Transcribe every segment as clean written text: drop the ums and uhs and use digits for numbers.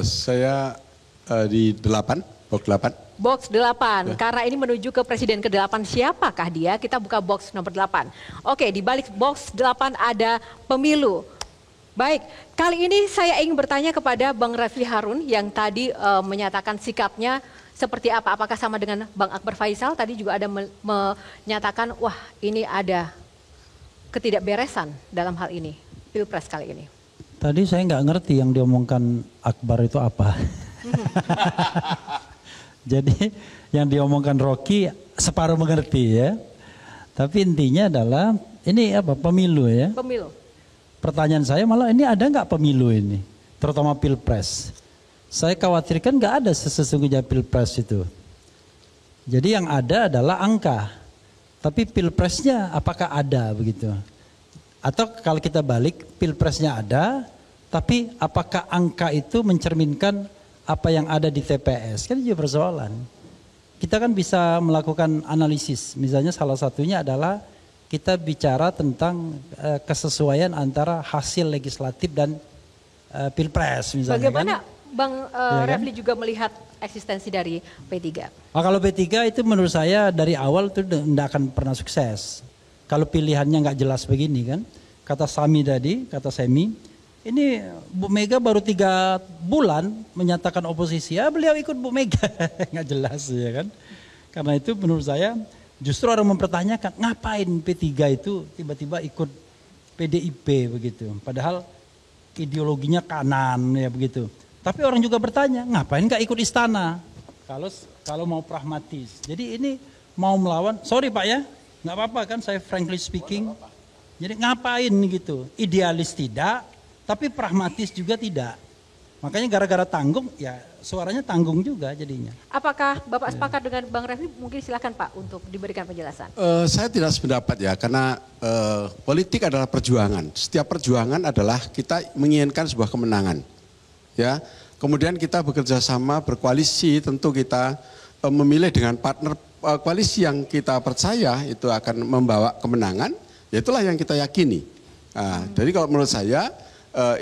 Saya di 8, box 8. Box 8, karena ini menuju ke presiden ke-8, siapakah dia? Kita buka box nomor 8. Oke, di balik box 8 ada pemilu. Baik, kali ini saya ingin bertanya kepada Bang Refli Harun yang tadi menyatakan sikapnya seperti apa? Apakah sama dengan Bang Akbar Faisal? Tadi juga ada menyatakan, wah ini ada ketidakberesan dalam hal ini, Pilpres kali ini. Tadi saya nggak ngerti yang diomongkan Akbar itu apa. Jadi yang diomongkan Rocky separuh mengerti ya. Tapi intinya adalah ini apa, pemilu ya. Pemilu. Pertanyaan saya malah ini ada nggak pemilu ini, terutama Pilpres. Saya khawatirkan nggak ada sesungguhnya Pilpres itu. Jadi yang ada adalah angka. Tapi Pilpresnya apakah ada begitu? Atau kalau kita balik, Pilpresnya ada, tapi apakah angka itu mencerminkan apa yang ada di TPS? Kan juga persoalan. Kita kan bisa melakukan analisis. Misalnya salah satunya adalah kita bicara tentang kesesuaian antara hasil legislatif dan Pilpres misalnya. Bagaimana kan? Bang Ya, Refli juga melihat eksistensi dari P3? Oh, kalau P3 itu menurut saya dari awal itu tidak akan pernah sukses. Kalau pilihannya nggak jelas begini kan. Kata Sami tadi, kata Semi, ini Bu Mega baru 3 bulan menyatakan oposisi. Ya beliau ikut Bu Mega, nggak jelas ya kan. Karena itu menurut saya justru orang mempertanyakan ngapain P3 itu tiba-tiba ikut PDIP begitu. Padahal ideologinya kanan ya begitu. Tapi orang juga bertanya ngapain nggak ikut istana kalau mau pragmatis. Jadi ini mau melawan, sorry Pak ya, nggak apa-apa kan saya frankly speaking. Jadi ngapain gitu, idealis tidak, tapi pragmatis juga tidak. Makanya gara-gara tanggung, ya suaranya tanggung juga jadinya. Apakah Bapak sepakat dengan Bang Refli? Mungkin silakan Pak untuk diberikan penjelasan. Saya tidak sependapat ya, karena politik adalah perjuangan. Setiap perjuangan adalah kita menginginkan sebuah kemenangan. Ya, kemudian kita bekerja sama, berkoalisi, tentu kita memilih dengan partner koalisi yang kita percaya itu akan membawa kemenangan. Ya itulah yang kita yakini. Nah, jadi kalau menurut saya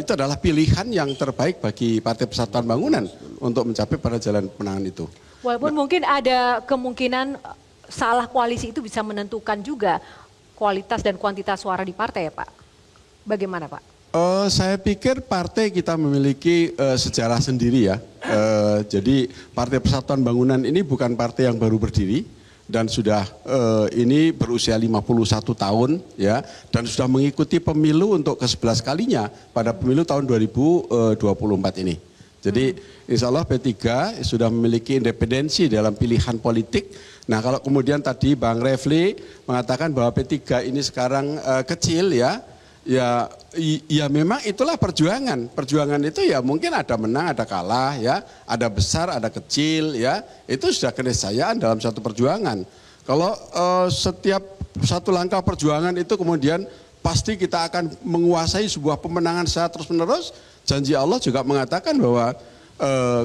itu adalah pilihan yang terbaik bagi Partai Persatuan Bangunan untuk mencapai pada jalan kemenangan itu. Walaupun mungkin ada kemungkinan salah koalisi itu bisa menentukan juga kualitas dan kuantitas suara di partai ya Pak. Bagaimana Pak? Saya pikir partai kita memiliki sejarah sendiri ya. Jadi Partai Persatuan Bangunan ini bukan partai yang baru berdiri. Dan sudah ini berusia 51 tahun ya, dan sudah mengikuti pemilu untuk ke-11 kalinya pada pemilu tahun 2024 ini. Jadi insya Allah P3 sudah memiliki independensi dalam pilihan politik. Nah kalau kemudian tadi Bang Refli mengatakan bahwa P3 ini sekarang kecil ya, ya memang itulah perjuangan. Perjuangan itu ya mungkin ada menang, ada kalah ya, ada besar, ada kecil ya. Itu sudah keniscayaan dalam satu perjuangan. Kalau setiap satu langkah perjuangan itu kemudian pasti kita akan menguasai sebuah pemenangan secara terus-menerus. Janji Allah juga mengatakan bahwa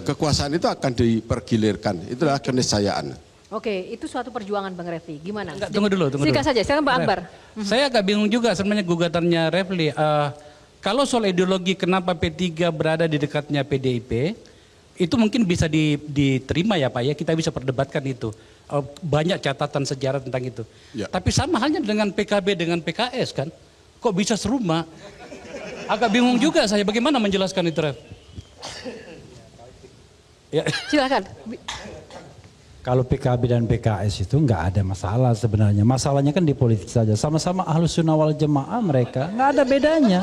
kekuasaan itu akan dipergilirkan. Itulah keniscayaan. Oke, itu suatu perjuangan Bang Refli. Gimana? Enggak, tunggu dulu. Silakan saja, silakan Bang Akbar. Saya agak bingung juga sebenarnya gugatannya Refli. Kalau soal ideologi kenapa P3 berada di dekatnya PDIP, itu mungkin bisa diterima ya Pak ya, kita bisa perdebatkan itu. Banyak catatan sejarah tentang itu. Ya. Tapi sama halnya dengan PKB dengan PKS kan, kok bisa serumah? Agak bingung juga saya, bagaimana menjelaskan itu Ref? Ya. Silakan. Kalau PKB dan PKS itu nggak ada masalah sebenarnya. Masalahnya kan di politik saja. Sama-sama Ahlus Sunnah wal Jamaah mereka, nggak ada bedanya.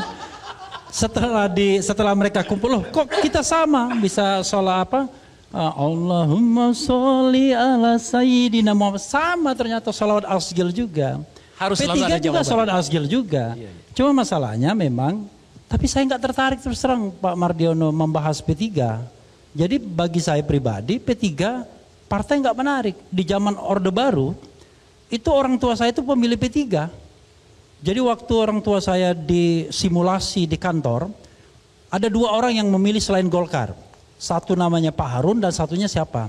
Setelah mereka kumpul, loh kok kita sama bisa sholat apa? Allahumma sholli ala sayyidina Muhammad. Sama ternyata sholawat asgil juga. Harus P3 juga sholat asgil juga. Iya. Cuma masalahnya memang, tapi saya nggak tertarik terus terang Pak Mardiono membahas P3. Jadi bagi saya pribadi P3 partai nggak menarik. Di zaman Orde Baru, itu orang tua saya itu pemilih P3. Jadi waktu orang tua saya disimulasi di kantor, ada 2 orang yang memilih selain Golkar. Satu namanya Pak Harun dan satunya siapa?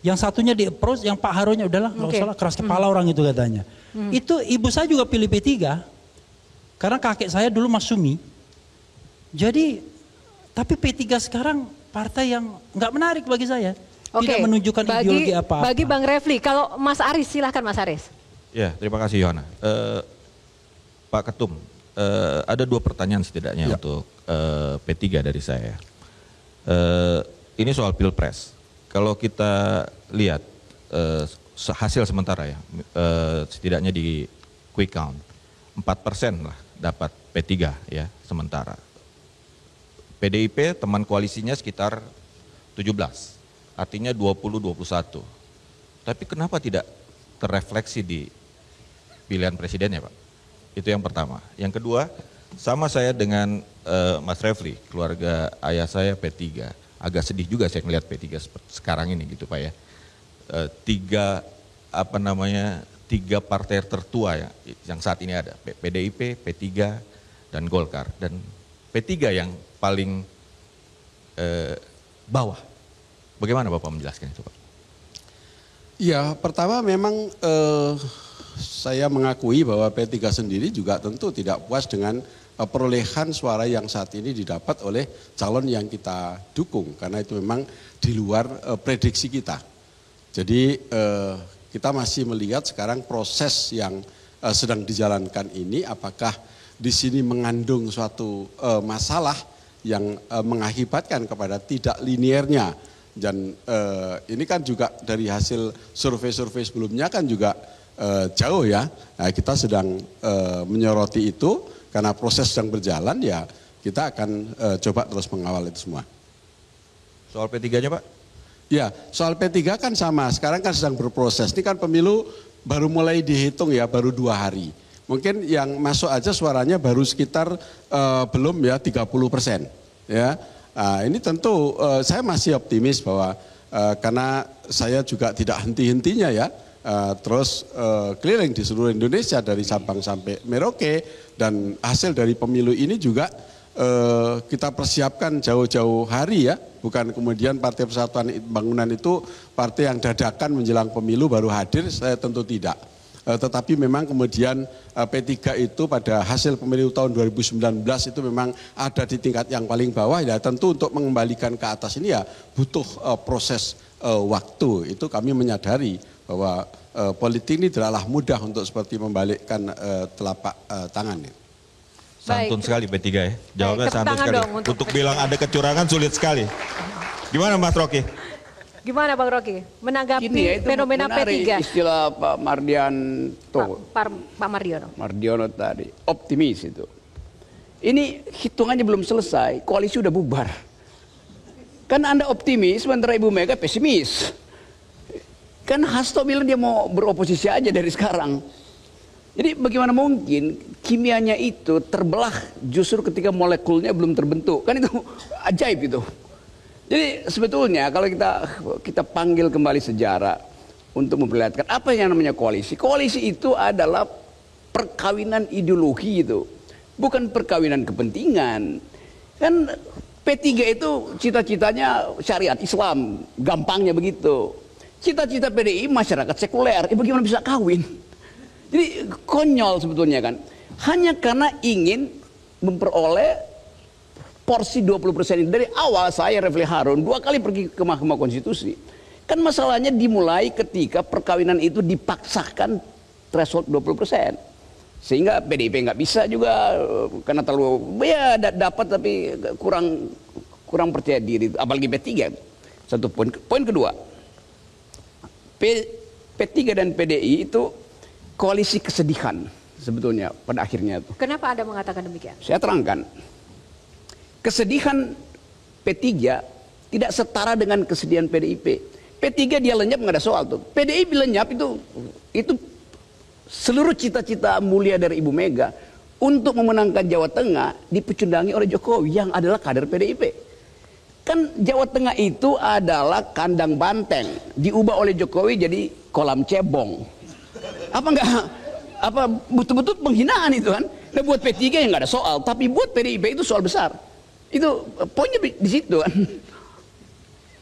Yang satunya di approach, yang Pak Harunnya udahlah nggak usah lah, keras kepala orang itu katanya. Itu ibu saya juga pilih P3. Karena kakek saya dulu Mas Sumi. Jadi, tapi P3 sekarang partai yang nggak menarik bagi saya. Oke, Tidak menunjukkan ideologi apa-apa. Bagi Bang Refli, kalau Mas Aris, silahkan Mas Aris. Ya, terima kasih Yohana. Pak Ketum, ada 2 pertanyaan setidaknya untuk P3 dari saya. Ini soal Pilpres. Kalau kita lihat hasil sementara ya, setidaknya di quick count, 4% lah dapat P3 ya sementara. PDIP teman koalisinya sekitar 17, artinya 20-21. Tapi kenapa tidak terrefleksi di pilihan presidennya Pak? Itu yang pertama. Yang kedua, sama saya dengan Mas Refli, keluarga ayah saya P3. Agak sedih juga saya melihat P3 sekarang ini gitu Pak ya. 3 partai tertua yang saat ini ada, PDIP, P3, dan Golkar. Dan P3 yang paling bawah. Bagaimana Bapak menjelaskan itu Pak? Ya, pertama memang saya mengakui bahwa P3 sendiri juga tentu tidak puas dengan perolehan suara yang saat ini didapat oleh calon yang kita dukung. Karena itu memang di luar prediksi kita. Jadi kita masih melihat sekarang proses yang sedang dijalankan ini apakah di sini mengandung suatu masalah yang mengakibatkan kepada tidak liniernya. Dan ini kan juga dari hasil survei-survei sebelumnya kan juga jauh ya. Nah, kita sedang menyoroti itu karena proses sedang berjalan ya kita akan coba terus mengawal itu semua. Soal P3-nya Pak? Ya, soal P3 kan sama, sekarang kan sedang berproses. Ini kan pemilu baru mulai dihitung ya, baru 2 hari. Mungkin yang masuk aja suaranya baru sekitar belum ya 30%. Ya, nah, ini tentu saya masih optimis bahwa karena saya juga tidak henti-hentinya ya, terus keliling di seluruh Indonesia dari Sabang sampai Merauke dan hasil dari pemilu ini juga kita persiapkan jauh-jauh hari ya, bukan kemudian Partai Persatuan Bangunan itu partai yang dadakan menjelang pemilu baru hadir, saya tentu tidak. Tetapi memang kemudian P3 itu pada hasil pemilu tahun 2019 itu memang ada di tingkat yang paling bawah ya, tentu untuk mengembalikan ke atas ini ya butuh proses waktu. Itu kami menyadari bahwa politik ini tidaklah mudah untuk seperti membalikkan telapak tangan. Santun sekali P3 ya, jawabnya santun sekali. Untuk bilang ada kecurangan sulit sekali. Gimana Mas Rocky? Gimana Bang Rocky menanggapi Ini, fenomena P3? Istilah Pak Mardianto. Pak Mardiono. Mardiono tadi, optimis itu. Ini hitungannya belum selesai, koalisi udah bubar. Kan Anda optimis, sementara Ibu Mega pesimis. Kan Hasto bilang dia mau beroposisi aja dari sekarang. Jadi bagaimana mungkin kimianya itu terbelah justru ketika molekulnya belum terbentuk. Kan itu ajaib itu. Jadi sebetulnya kalau kita panggil kembali sejarah untuk memperlihatkan apa yang namanya koalisi. Koalisi itu adalah perkawinan ideologi itu. Bukan perkawinan kepentingan. Kan P3 itu cita-citanya syariat Islam. Gampangnya begitu. Cita-cita PDI masyarakat sekuler. Bagaimana bisa kawin? Jadi konyol sebetulnya kan. Hanya karena ingin memperoleh porsi 20% ini. Dari awal saya Refli Harun 2 kali pergi ke Mahkamah Konstitusi. Kan masalahnya dimulai ketika perkawinan itu dipaksakan threshold 20%. Sehingga PDIP nggak bisa juga karena terlalu ya dapat tapi kurang percaya diri. Apalagi P3. Satu poin. Poin kedua. P3 dan PDI itu koalisi kesedihan sebetulnya pada akhirnya itu. Kenapa Anda mengatakan demikian? Saya terangkan. Kesedihan P3 tidak setara dengan kesedihan PDIP. P3 dia lenyap nggak ada soal tuh. PDIP lenyap itu seluruh cita-cita mulia dari Ibu Mega untuk memenangkan Jawa Tengah dipecundangi oleh Jokowi yang adalah kader PDIP. Kan Jawa Tengah itu adalah kandang banteng, diubah oleh Jokowi jadi kolam cebong. Apa betul-betul penghinaan itu kan? Nah buat P3 yang nggak ada soal, tapi buat PDIP itu soal besar. Itu poinnya di situ kan.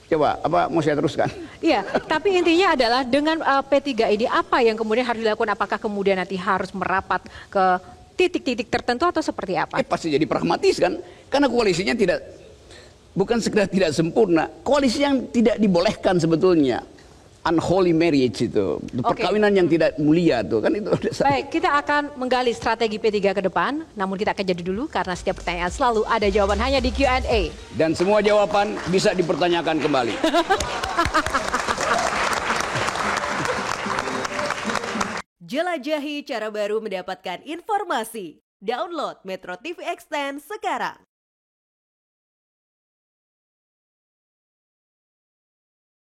Coba apa mau saya teruskan? Iya, tapi intinya adalah dengan P3 ini apa yang kemudian harus dilakukan? Apakah kemudian nanti harus merapat ke titik-titik tertentu atau seperti apa? Pasti jadi pragmatis kan, karena koalisinya bukan sekedar tidak sempurna, koalisi yang tidak dibolehkan sebetulnya. Unholy marriage itu, perkawinan yang tidak mulia tuh kan itu. Baik, kita akan menggali strategi P3 ke depan, namun kita akan jadi dulu karena setiap pertanyaan selalu ada jawaban hanya di Q&A. Dan semua jawaban bisa dipertanyakan kembali. Jelajahi cara baru mendapatkan informasi. Download Metro TV Extend sekarang.